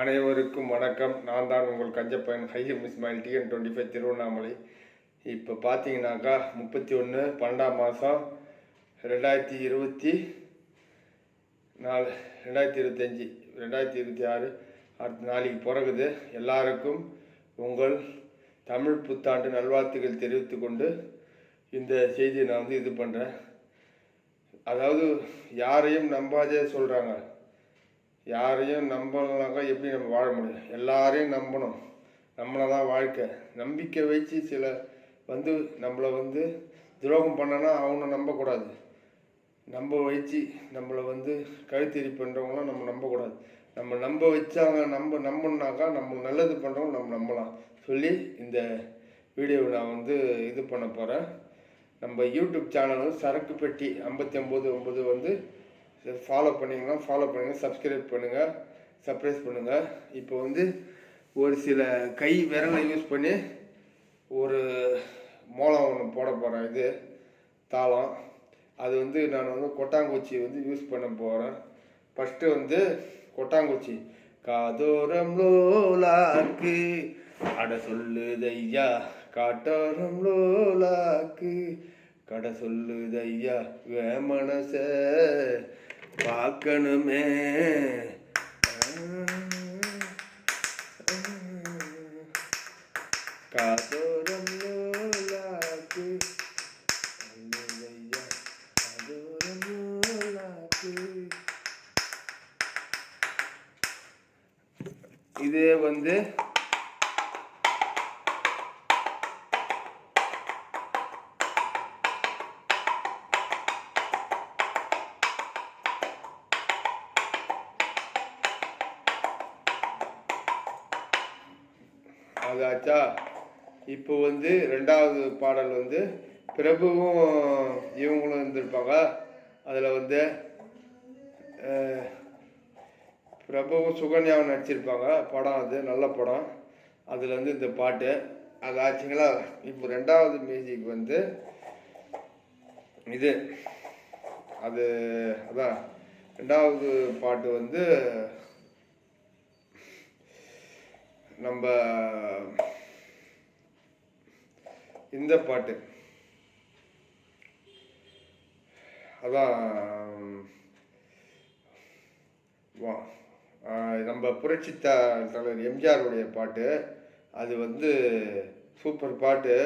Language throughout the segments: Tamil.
அனைவருக்கும் வணக்கம். நான் தான் உங்கள் கஞ்சப்பன் ஹையம் இஸ்மாயில் TN25 திருவண்ணாமலை. இப்போ பார்த்தீங்கன்னாக்கா 31/12 2024 2025 2026 அடுத்த நாளைக்கு பிறகுது. எல்லாருக்கும் உங்கள் தமிழ் புத்தாண்டு நல்வாழ்த்துக்கள் தெரிவித்து கொண்டு இந்த செய்தியை நான் இது பண்ணுறேன். அதாவது யாரையும் நம்பாதே சொல்கிறாங்க. யாரையும் நம்பலனாக்கா எப்படி நம்ம வாழ முடியும்? எல்லாரையும் நம்பணும். நம்மளதான் வாழ்க்கை. நம்பிக்கை வச்சு சில நம்மளை துரோகம் பண்ணனா அவனை நம்பக்கூடாது. நம்ப வச்சு நம்மளை கழுத்தெறி பண்ணுறவங்களாம் நம்ம நம்பக்கூடாது. நம்ம நம்ப வச்சாங்க நம்பினாக்கா நம்ம நல்லது பண்ணுறவங்க நம்ம நம்பலாம் சொல்லி இந்த வீடியோவை நான் இது பண்ண போகிறேன். நம்ம யூடியூப் சேனல் சரக்கு பெட்டி 59 ஃபாலோ பண்ணுங்கள், சப்ஸ்கிரைப் பண்ணுங்கள், சப்ரைஸ் பண்ணுங்கள். இப்போ ஒரு சில கை விரலை யூஸ் பண்ணி ஒரு மோளம் ஒன்று போட போகிறேன். இது தாளம். அது நான் கொட்டாங்குச்சி யூஸ் பண்ண போகிறேன். ஃபஸ்ட்டு கொட்டாங்குச்சி. காதோரம் லோலாக்கு அட சொல்லுதையா, காட்டோரம் லோலாக்கு கட சொல்லுதையா, வே மனச பார்க்கணுமே. காதோரம் லோலாக்கு சொல்லுதையா, காதோரம் லோலாக்கு. இதே அதாச்சா. இப்போ ரெண்டாவது பாடல் பிரபுவும் இவங்களும் இருந்திருப்பாங்க. அதில் பிரபுவும் சுகன்யாவும் நடிச்சிருப்பாங்க. படம் அது நல்ல படம். அதில் இந்த பாட்டு அது ஆச்சுங்களா. இப்போ ரெண்டாவது மியூசிக் இது அது அதான் ரெண்டாவது பாட்டு நம்ம இந்த பாட்டு அதான் நம்ம புரட்சி தலைவர் எம்ஜிஆருடைய பாட்டு. அது சூப்பர் பாட்டு.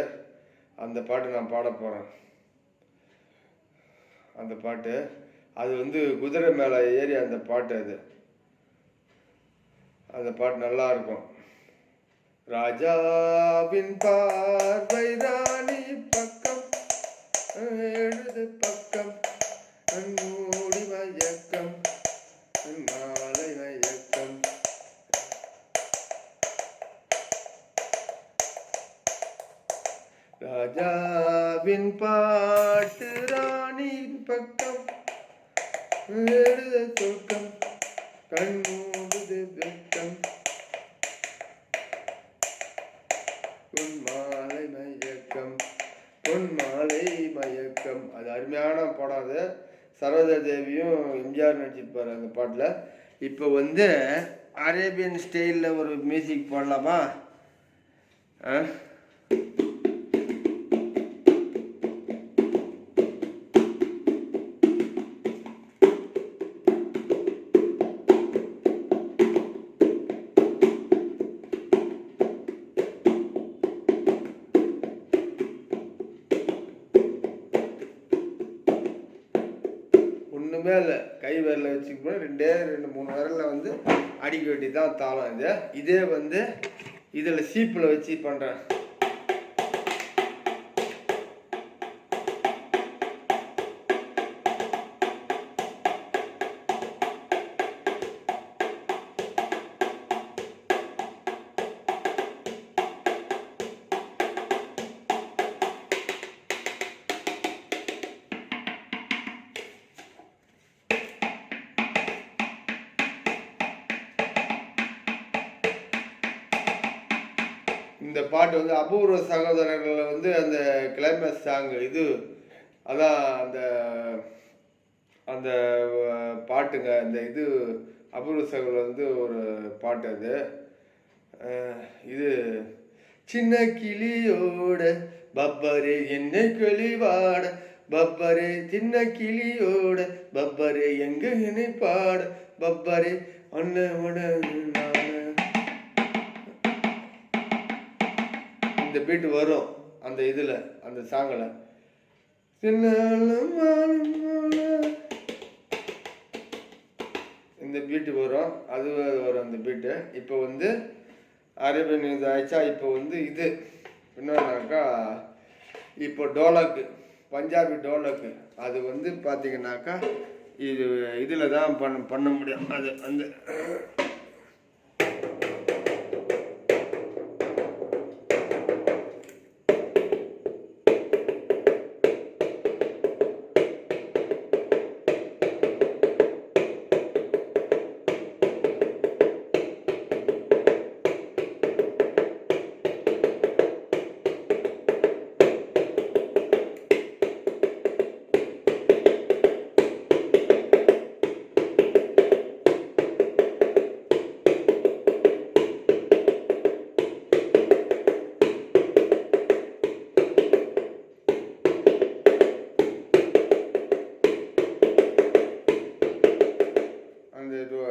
அந்த பாட்டு நான் பாட போகிறேன். அந்த பாட்டு அது குதிரை மேலே ஏறி அந்த பாட்டு. அந்த பாட்டு நல்லா இருக்கும். ராஜாவின் பார்வை ராணி பக்கம், எழுது பக்கம், மூடி மயக்கம், மாலை மயக்கம். ராஜாவின் பாட்டு ராணியின் பக்கம், எழுது தூக்கம், கண் மூடுது வெக்கம், பொன்மாலை மயக்கம், பொன்மாலை மயக்கம். அது அருமையான படம். அது சரோஜா தேவியும் எம்ஜிஆர் நடிச்சிருப்பார் அந்த பாட்டில். இப்போ அரேபியன் ஸ்டைலில் ஒரு மியூசிக் போடலாமா? ஒன்றுமே இல்லை. கை விரலை வச்சுக்கணும். 2-3 விரலில் அடிக்க வேண்டி தான் தாளம். இதே இதில் சீப்பில் வச்சு பண்ணுறேன். இந்த பாட்டு அபூர்வ சகோதரர்கள் அந்த கிளைமேக்ஸ் சாங். இது அதான் அந்த அந்த பாட்டுங்க. அந்த இது அபூர்வ சகோதரர் வந்து ஒரு பாட்டு அது. இது சின்ன கிளியோட பப்பரே என்னை கிளிவாட, பப்பரே சின்ன கிளியோட பப்பரே எங்க என்னை பாட, பப்பரே அண்ணன் இந்த பீட்டு வரும் அந்த இதில், அந்த சாங்கில். இந்த பீட்டு வரும், அது வரும் அந்த பீட்டு. இப்போ வந்து அரேபியன் இது ஆயிடுச்சா. இப்போ வந்து இது என்னன்னாக்கா, இப்போ டோலக்கு, பஞ்சாபி டோலக்கு, அது வந்து பார்த்தீங்கன்னாக்கா இது இதில் தான் பண்ண முடியும். அது வந்து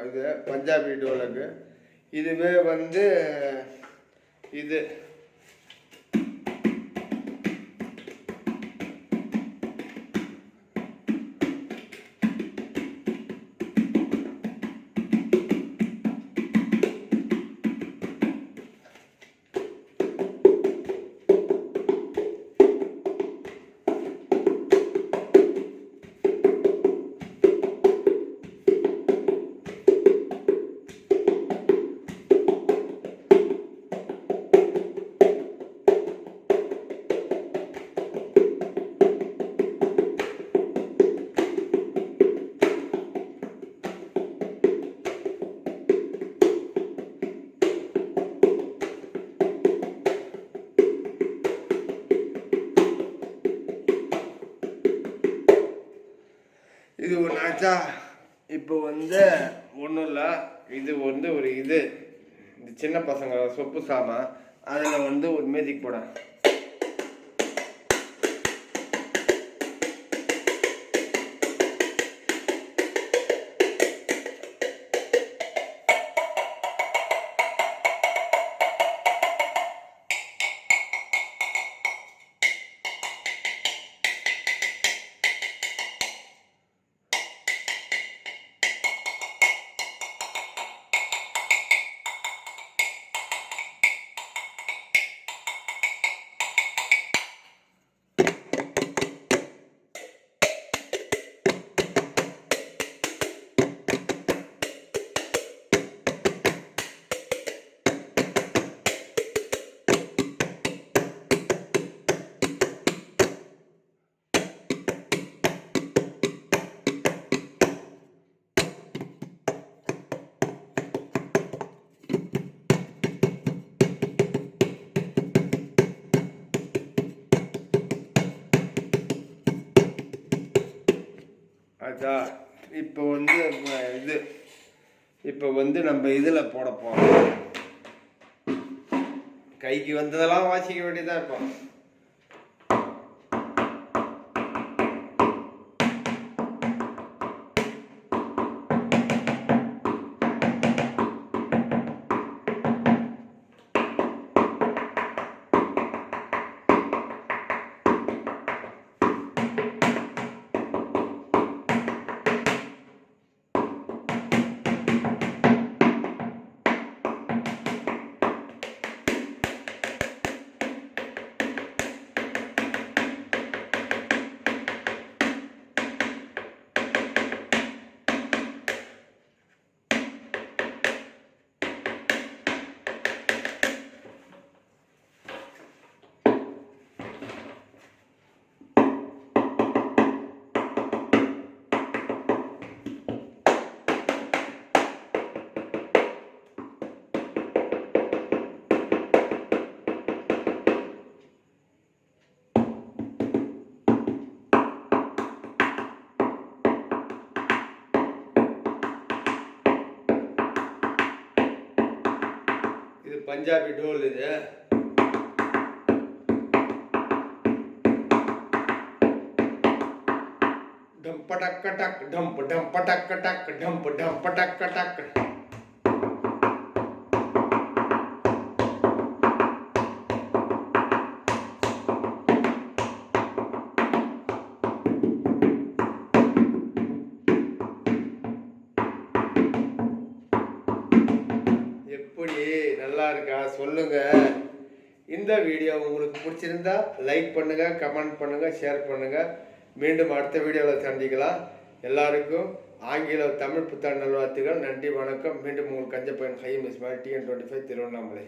இது பஞ்சாபி டோலக்கு. இதுவே வந்து இது இது ஒன்று ஆச்சா. இப்போ வந்து ஒன்றும் இல்லை, இது வந்து ஒரு இது சின்ன பசங்க சொப்பு சாமான், அதில் வந்து ஒரு மியூசிக் போட. ஆச்சா. இப்போ வந்து இது இப்போ வந்து நம்ம இதில் போட போகிறோம். கைக்கு வந்ததெல்லாம் வாசிக்க வேண்டியதாக இருப்போம். பஞ்சாபி டோல் இது. டம் படக்க டக் டம்ப் டம் படக்க டக் டம்ப் டம் படக்க டக். எப்படி நல்லா இருக்கா சொல்லுங்க. இந்த வீடியோ உங்களுக்கு பிடிச்சிருந்தா லைக் பண்ணுங்க, கமெண்ட் பண்ணுங்க, ஷேர் பண்ணுங்க. மீண்டும் அடுத்த வீடியோவில் சந்திக்கலாம். எல்லாருக்கும் ஆங்கில தமிழ் புத்தாண்டு நல்வாழ்த்துக்கள். நன்றி, வணக்கம். மீண்டும் உங்கள் கஞ்சப்பையன் ஹைம் இஸ்மாயில், TN25 திருவண்ணாமலை.